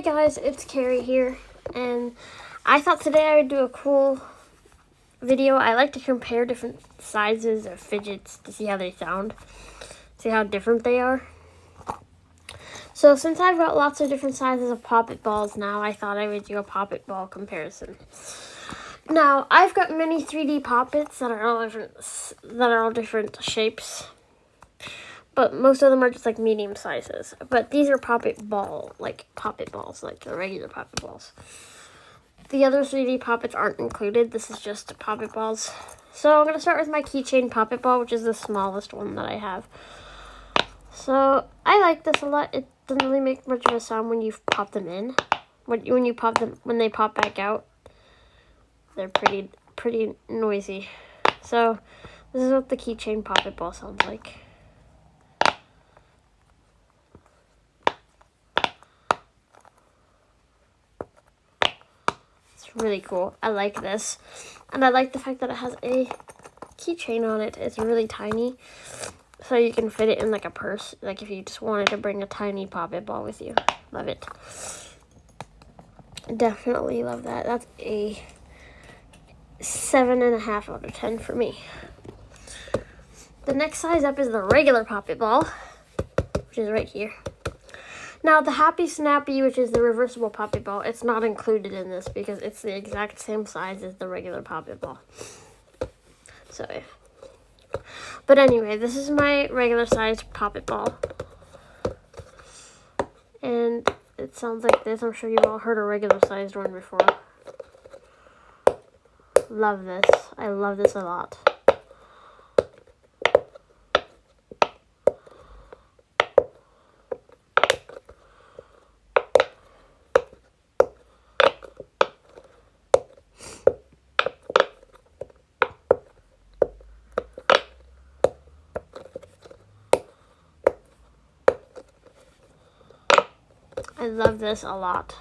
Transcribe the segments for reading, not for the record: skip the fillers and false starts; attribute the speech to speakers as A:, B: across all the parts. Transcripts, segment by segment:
A: Hey guys, it's Carrie here, and I thought today I would do a cool video. I like to compare different sizes of fidgets to see how they sound, see how different they are. So since I've got lots of different sizes of Pop-It balls now, I thought I would do a Pop-It ball comparison. Now, I've got many 3D Pop-Its that are all different shapes. But most of them are just like medium sizes. But these are Pop-It balls, like the regular Pop-It balls. The other 3D Pop-Its aren't included. This is just Pop-It balls. So I'm going to start with my keychain Pop-It ball, which is the smallest one that I have. So I like this a lot. It doesn't really make much of a sound when you pop them in. When they pop back out, they're pretty noisy. So this is what the keychain Pop-It ball sounds like. Really cool. I like this, and I like the fact that it has a keychain on it. It's really tiny, so you can fit it in like a purse, like if you just wanted to bring a tiny Pop-It ball with you. Love it. Definitely love that. That's a 7.5 out of 10 for me. The next size up is the regular Pop-It ball, which is right here. Now, the Happy Snappy, which is the reversible Pop-It ball, it's not included in this because it's the exact same size as the regular Pop-It ball. So, but anyway, this is my regular size Pop-It ball. And it sounds like this. I'm sure you've all heard a regular sized one before. Love this. I love this a lot. I love this a lot.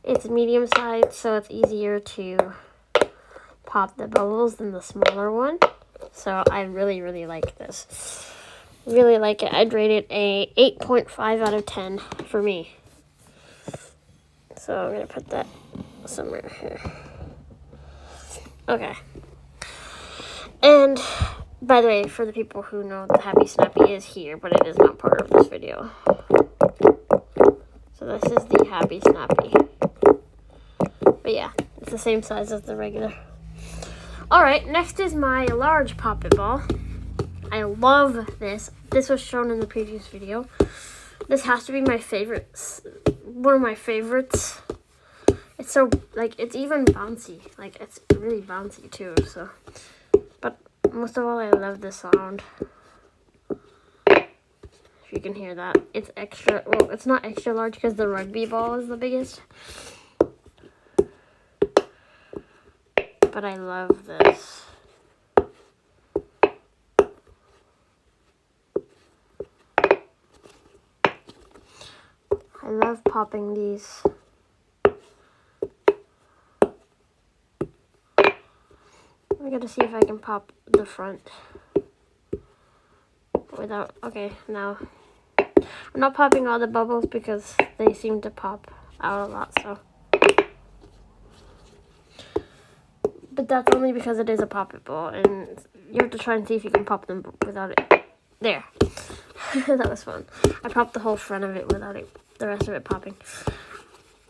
A: It's medium sized, so it's easier to pop the bubbles than the smaller one. So I really, really like this. Really like it. I'd rate it a 8.5 out of 10 for me. So I'm going to put that somewhere here. Okay. And by the way, for the people who know, the Happy Snappy is here, but it is not part of this video. So this is the Happy Snappy. But yeah, it's the same size as the regular. Alright, next is my large Pop-It ball. I love this. This was shown in the previous video. This has to be my favorite. One of my favorites. It's so, like, it's even bouncy. Like, it's really bouncy too, so. But most of all, I love the sound. If you can hear that. It's extra, well, it's not extra large because the rugby ball is the biggest. But I love this. I love popping these. I gotta see if I can pop the front without, okay, now. I'm not popping all the bubbles because they seem to pop out a lot, so. But that's only because it is a Pop-It ball, and you have to try and see if you can pop them without it. There. That was fun. I popped the whole front of it without the rest of it popping.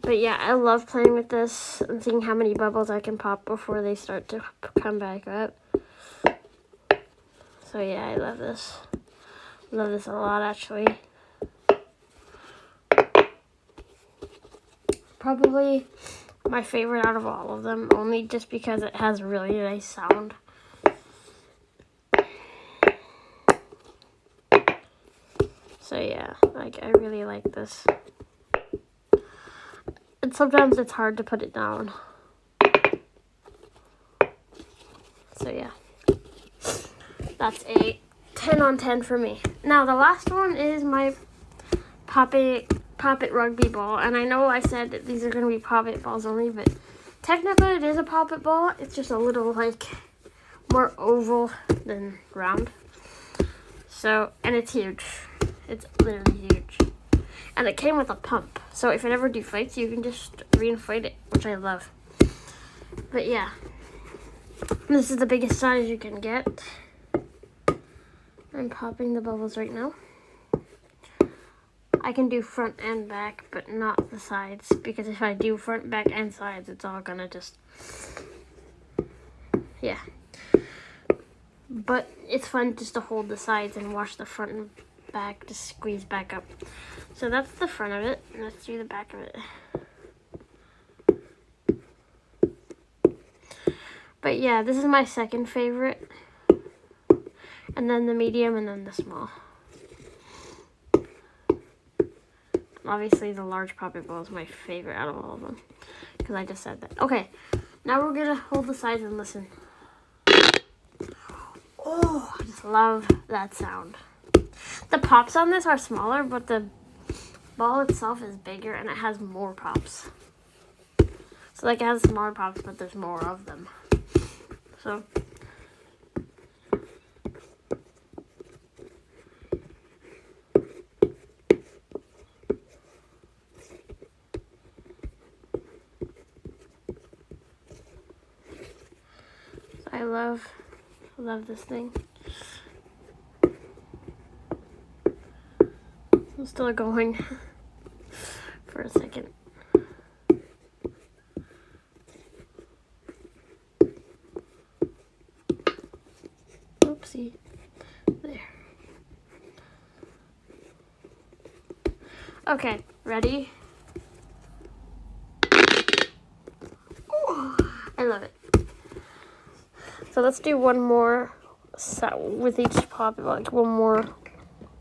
A: But yeah, I love playing with this and seeing how many bubbles I can pop before they start to come back up. So yeah, I love this. Love this a lot, actually. Probably my favorite out of all of them, only just because it has really nice sound. So yeah, like, I really like this. And sometimes it's hard to put it down. So yeah, that's a 10 on 10 for me. Now the last one is my Pop-It rugby ball, and I know I said that these are going to be Pop-It balls only, but technically it is a Pop-It ball. It's just a little, like, more oval than round. So, and it's huge. It's literally huge. And it came with a pump. So if it ever deflates, you can just reinflate it, which I love. But yeah, this is the biggest size you can get. I'm popping the bubbles right now. I can do front and back, but not the sides, because if I do front, back, and sides, it's all gonna just, yeah. But it's fun just to hold the sides and watch the front and back just squeeze back up. So that's the front of it. Let's do the back of it. But yeah, this is my second favorite. And then the medium, and then the small. Obviously, the large poppy ball is my favorite out of all of them, because I just said that. Okay, now we're gonna hold the sides and listen. Oh, I just love that sound. The pops on this are smaller, but the ball itself is bigger and it has more pops. So like it has smaller pops, but there's more of them. So I love this thing. I'm still going for a second. Oopsie. There. Okay, ready? Ooh, I love it. So let's do one more set with each pop, like one more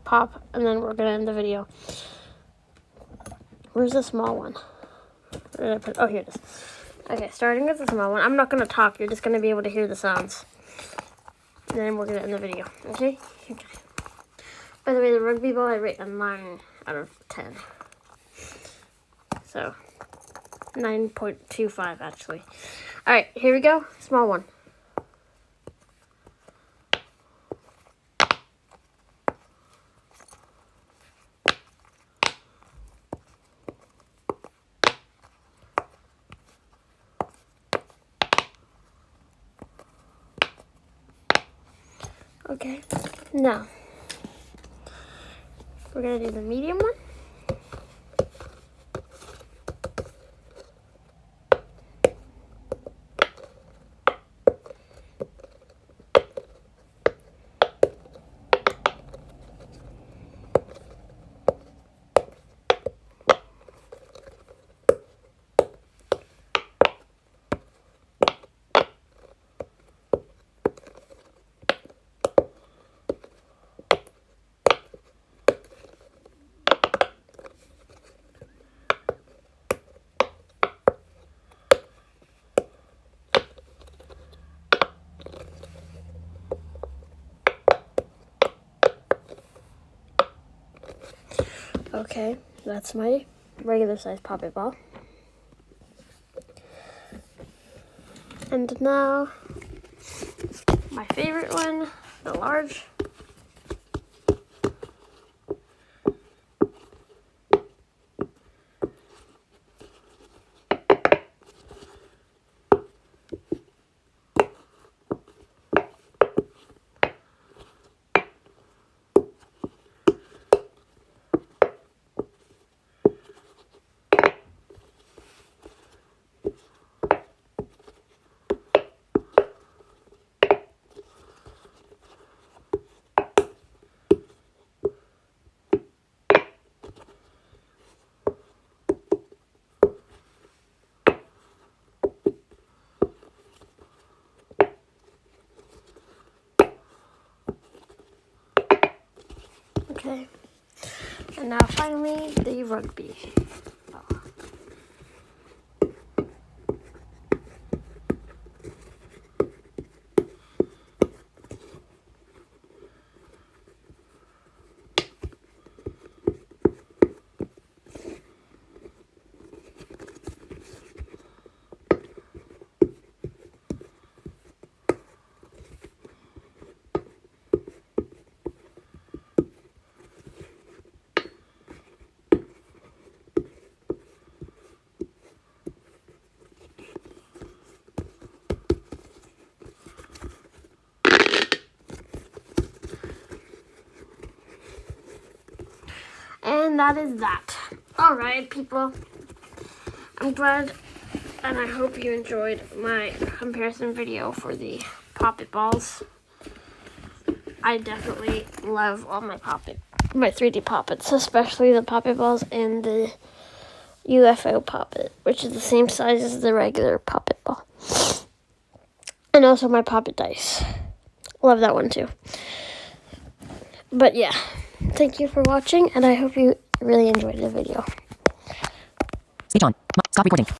A: pop, and then we're gonna end the video. Where's the small one? Where did I put? Oh, here it is. Okay, starting with the small one. I'm not gonna talk. You're just gonna be able to hear the sounds. And then we're gonna end the video. Okay? Okay. By the way, the rugby ball I rate a 9 out of 10. So 9.25 actually. All right, here we go. Small one. Okay, now we're gonna do the medium one. Okay, that's my regular size poppy ball. And now, my favorite one, the large. Okay, and now finally the rugby ball. And that is that. Alright, people. I'm glad and I hope you enjoyed my comparison video for the Pop-It balls. I definitely love all my 3D Pop-Its, especially the Pop-It balls and the UFO Pop-It, which is the same size as the regular Pop-It ball. And also my Pop-It dice. Love that one too. But yeah, thank you for watching, and I hope you really enjoyed the video.
B: Speech on. Stop recording.